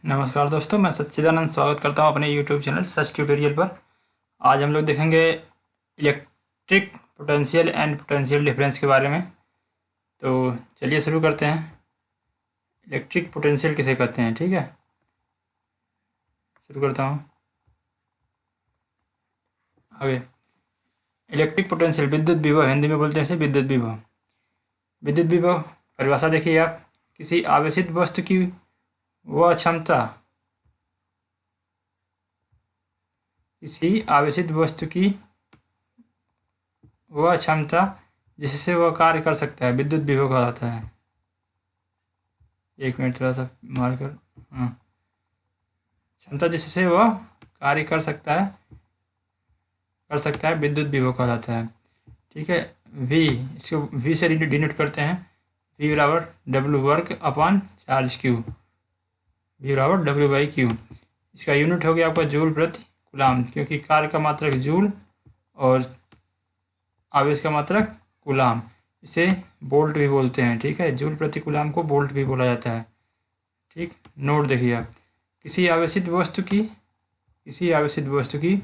नमस्कार दोस्तों, मैं सच्चिदानंद स्वागत करता हूं अपने YouTube चैनल सच ट्यूटोरियल पर। आज हम लोग देखेंगे electric potential and potential difference के बारे में। तो चलिए शुरू करते हैं। इलेक्ट्रिक पोटेंशियल किसे कहते हैं, ठीक है। शुरू करता हूं आगे। इलेक्ट्रिक पोटेंशियल विद्युत विभव, हिंदी में बोलते हैं इसे विद्युत विभव। विद्युत विभव परिभाषा देखिए आप, किसी आवेशित वस्तु की वह क्षमता, किसी आवेशित वस्तु की वह क्षमता जिससे वह कार्य कर सकता है, विद्युत विभव कहा जाता है। एक मिनट थोड़ा सा मार कर, हाँ, क्षमता जिससे वह कार्य कर सकता है विद्युत विभव कहा जाता है, ठीक है। वी, इसको वी से डिनोट करते हैं। वी बराबर W work upon charge Q, V बराबर डब्ल्यू बाई क्यू। इसका यूनिट हो गया आपका जूल प्रति कूलाम, क्योंकि कार्य का मात्रक जूल और आवेश का मात्रक कूलाम। इसे वोल्ट भी बोलते हैं, ठीक है। जूल प्रति कूलाम को वोल्ट भी बोला जाता है, ठीक। नोट देखिए आप, किसी आवेशित वस्तु की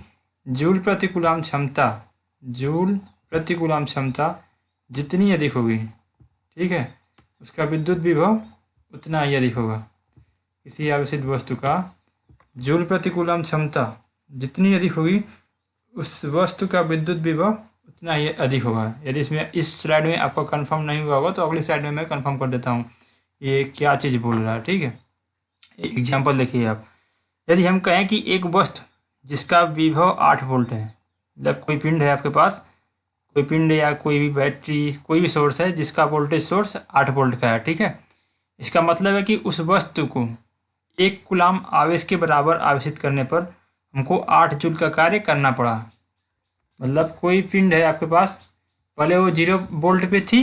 जूल प्रति कूलाम क्षमता, जूल प्रति कूलाम क्षमता जितनी अधिक होगी, ठीक है, उसका विद्युत विभव उतना ही अधिक होगा। किसी आवेशित वस्तु का जूल प्रति कूलाम क्षमता जितनी अधिक होगी, उस वस्तु का विद्युत विभव उतना ही अधिक होगा। यदि इसमें इस स्लाइड में आपको कंफर्म नहीं हुआ होगा तो अगली स्लाइड में मैं कंफर्म कर देता हूँ ये क्या चीज़ बोल रहा है, ठीक है। एग्जाम्पल देखिए आप, यदि हम कहें कि एक वस्तु जिसका विभव 8 वोल्ट है, मतलब कोई पिंड है आपके पास, कोई पिंड या कोई भी बैटरी, कोई भी सोर्स है जिसका वोल्टेज सोर्स 8 वोल्ट का है, ठीक है। इसका मतलब है कि उस वस्तु को 1 कूलाम आवेश के बराबर आवेशित करने पर हमको 8 जूल का कार्य करना पड़ा। मतलब कोई पिंड है आपके पास, पहले वो 0 वोल्ट पे थी,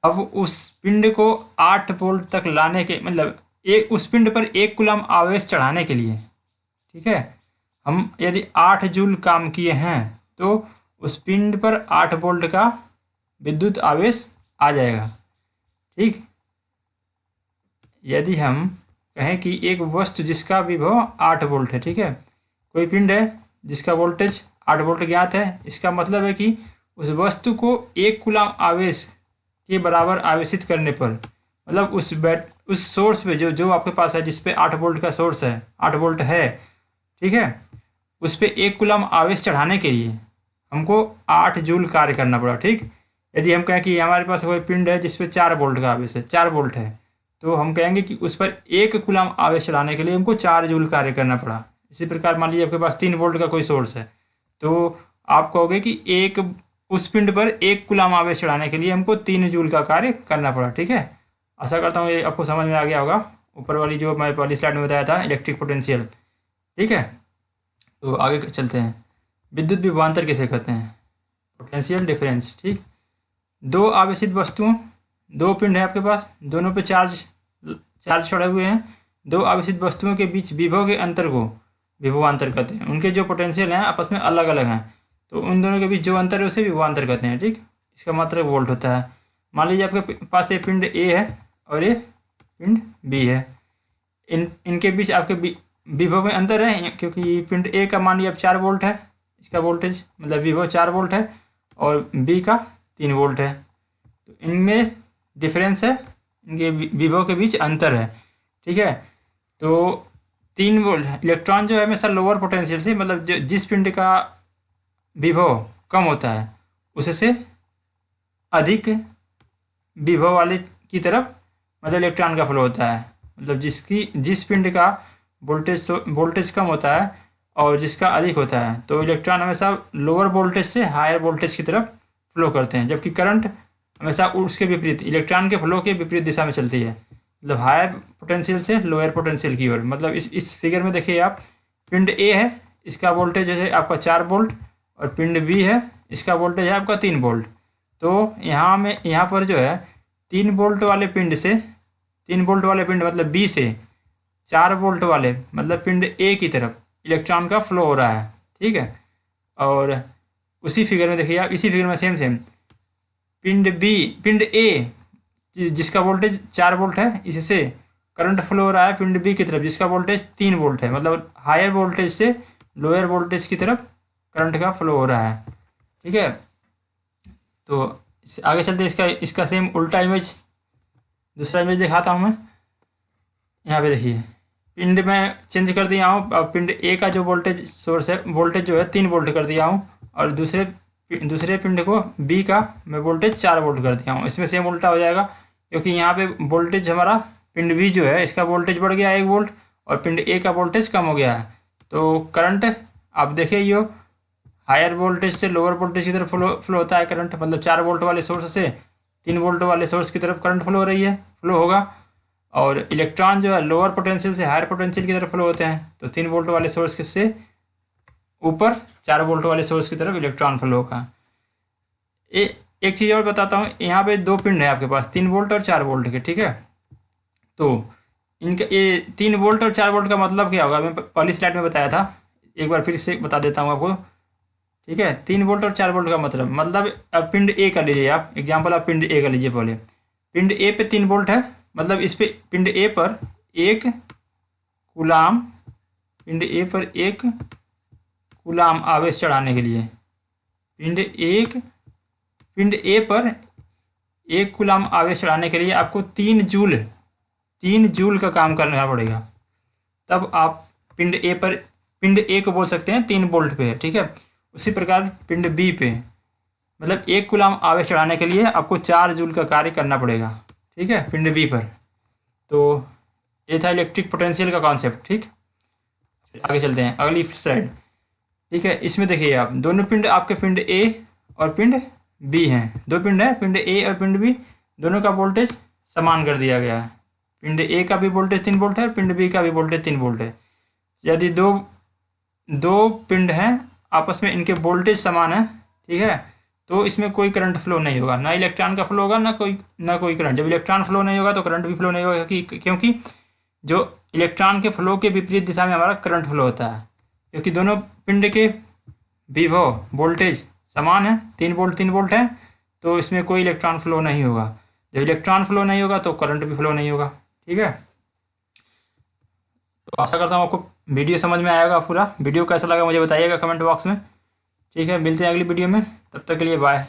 अब उस पिंड को 8 वोल्ट तक लाने के, मतलब उस पिंड पर 1 कूलाम आवेश चढ़ाने के लिए, ठीक है, हम यदि 8 जूल काम किए हैं तो उस पिंड पर 8 वोल्ट का विद्युत आवेश आ जाएगा, ठीक। यदि हम कहें कि एक वस्तु जिसका विभव 8 वोल्ट है, ठीक है, कोई पिंड है जिसका वोल्टेज 8 वोल्ट ज्ञात है, इसका मतलब है कि उस वस्तु को 1 कूलाम आवेश के बराबर आवेशित करने पर, मतलब उस सोर्स पे जो आपके पास है, जिस पे 8 वोल्ट का सोर्स है, 8 वोल्ट है, ठीक है, उस पे 1 कूलाम आवेश चढ़ाने के लिए हमको 8 जूल कार्य करना पड़ा, ठीक। यदि हम कहें कि हमारे पास कोई पिंड है जिस पे 4 वोल्ट का आवेश है, 4 वोल्ट है, तो हम कहेंगे कि उस पर 1 कूलाम आवेश चढ़ाने के लिए हमको 4 जूल कार्य करना पड़ा। इसी प्रकार मान लीजिए आपके पास 3 वोल्ट का कोई सोर्स है, तो आप कहोगे कि उस पिंड पर 1 कूलाम आवेश चढ़ाने के लिए हमको 3 जूल का कार्य करना पड़ा, ठीक है। आशा करता हूँ ये आपको समझ में आ गया होगा, ऊपर वाली जो मैं पहली स्लाइड में बताया था इलेक्ट्रिक पोटेंशियल, ठीक है। तो आगे चलते हैं। विद्युत विभवांतर किसे कहते हैं, पोटेंशियल डिफरेंस, ठीक। दो आवेशित वस्तुओं, 2 पिंड है आपके पास, दोनों पे चार्ज चढ़े हुए हैं, 2 आवेशित वस्तुओं के बीच विभव के अंतर को विभवांतर कहते हैं। उनके जो पोटेंशियल हैं आपस में अलग अलग हैं, तो उन दोनों के बीच जो अंतर है उसे विभवांतर कहते हैं, ठीक। इसका मात्रक वोल्ट होता है। मान लीजिए आपके पास ये पिंड ए है और ये पिंड बी है, इनके बीच आपके विभव में अंतर है, क्योंकि पिंड ए का मान लीजिए 4 वोल्ट है, इसका वोल्टेज मतलब विभव 4 वोल्ट है, और बी का 3 वोल्ट है, तो इनमें डिफरेंस है, इनके विभव के बीच अंतर है, ठीक है। तो 3 वोल्ट इलेक्ट्रॉन जो है हमेशा लोअर पोटेंशियल से, मतलब जिस पिंड का विभव कम होता है उससे अधिक विभव वाले की तरफ मतलब इलेक्ट्रॉन का फ्लो होता है। मतलब जिस पिंड का वोल्टेज कम होता है और जिसका अधिक होता है, तो इलेक्ट्रॉन हमेशा लोअर वोल्टेज से हायर वोल्टेज की तरफ फ्लो करते हैं, जबकि करंट हमेशा उसके विपरीत, इलेक्ट्रॉन के फ्लो के विपरीत दिशा में चलती है, मतलब हायर पोटेंशियल से लोअर पोटेंशियल की ओर। मतलब इस फिगर में देखिए आप, पिंड ए है, इसका वोल्टेज है आपका 4 वोल्ट, और पिंड बी है, इसका वोल्टेज है आपका 3 वोल्ट। तो यहाँ पर जो है 3 वोल्ट वाले पिंड से, 3 वोल्ट वाले पिंड मतलब बी से 4 वोल्ट वाले मतलब पिंड ए की तरफ इलेक्ट्रॉन का फ्लो हो रहा है, ठीक है। और उसी फिगर में देखिए आप, इसी फिगर में सेम पिंड ए जिसका वोल्टेज 4 वोल्ट है, इससे करंट फ्लो हो रहा है पिंड बी की तरफ जिसका वोल्टेज 3 वोल्ट है, मतलब हायर वोल्टेज से लोअर वोल्टेज की तरफ करंट का फ्लो हो रहा है। ठीक है, तो आगे चलते इसका इसका सेम उल्टा इमेज, दूसरा इमेज दिखाता हूँ मैं। यहाँ पे देखिए पिंड में चेंज कर दिया हूँ, अब पिंड ए का जो वोल्टेज सोर्स है, वोल्टेज जो है 3 वोल्ट कर दिया हूँ, और दूसरे पिंड को बी का मैं वोल्टेज 4 वोल्ट कर दिया हूँ। इसमें सेम उल्टा हो जाएगा, क्योंकि यहाँ पे वोल्टेज हमारा पिंड बी जो है इसका वोल्टेज बढ़ गया 1 वोल्ट, और पिंड ए का वोल्टेज कम हो गया है। तो करंट आप देखिए यो हायर वोल्टेज से लोअर वोल्टेज की तरफ फ्लो होता है करंट, मतलब 4 वोल्ट वाले सोर्स से 3 वोल्ट वाले सोर्स की तरफ करंट फ्लो हो रही है, फ्लो होगा। और इलेक्ट्रॉन जो है लोअर पोटेंशियल से हायर पोटेंशियल की तरफ फ्लो होते हैं, तो 3 वोल्ट वाले सोर्स से ऊपर 4 वोल्ट वाले सोर्स की तरफ इलेक्ट्रॉन फ्लो होगा। एक चीज़ और बताता हूँ, यहाँ पे 2 पिंड है आपके पास, 3 वोल्ट और 4 वोल्ट के। ठीक है, तो इनका ये 3 वोल्ट और 4 वोल्ट का मतलब क्या होगा, मैं पहली स्लाइड में बताया था, एक बार फिर से बता देता हूँ आपको। ठीक है, 3 वोल्ट और 4 वोल्ट का मतलब अब पिंड ए का लीजिए आप एग्जाम्पल, आप पिंड ए का लीजिए पहले। पिंड ए पे 3 वोल्ट है, मतलब इस पे पिंड ए पर 1 कूलाम, पिंड ए पर 1 कूलाम आवेश चढ़ाने के लिए पिंड ए पर 1 कूलाम आवेश चढ़ाने के लिए आपको 3 जूल का काम करना पड़ेगा, तब आप पिंड ए को बोल सकते हैं 3 वोल्ट पे है। ठीक है, उसी प्रकार पिंड बी पे मतलब 1 कूलाम आवेश चढ़ाने के लिए आपको 4 जूल का कार्य करना पड़ेगा। ठीक है, पिंड बी पर। तो ये था इलेक्ट्रिक पोटेंशियल का कॉन्सेप्ट। ठीक, आगे चलते हैं अगली स्लाइड। ठीक है, इसमें देखिए आप दोनों पिंड आपके पिंड ए और पिंड बी हैं, 2 पिंड है, पिंड ए और पिंड बी, दोनों का वोल्टेज समान कर दिया गया है। पिंड ए का भी वोल्टेज 3 वोल्ट है, पिंड बी का भी वोल्टेज 3 वोल्ट है। यदि दो पिंड हैं आपस में, इनके वोल्टेज समान है, ठीक है, तो इसमें कोई करंट फ्लो नहीं होगा, ना इलेक्ट्रॉन का फ्लो होगा ना कोई करंट। जब इलेक्ट्रॉन फ्लो नहीं होगा तो करंट भी फ्लो नहीं होगा, क्योंकि जो इलेक्ट्रॉन के फ्लो के विपरीत दिशा में हमारा करंट फ्लो होता है, क्योंकि दोनों पिंड के विभव वोल्टेज समान है, 3 वोल्ट है, तो इसमें कोई इलेक्ट्रॉन फ्लो नहीं होगा। जब इलेक्ट्रॉन फ्लो नहीं होगा तो करंट भी फ्लो नहीं होगा। ठीक है, तो आशा करता हूँ आपको वीडियो समझ में आएगा पूरा। वीडियो कैसा लगा मुझे बताइएगा कमेंट बॉक्स में। ठीक है, मिलते हैं अगली वीडियो में, तब तक के लिए बाय।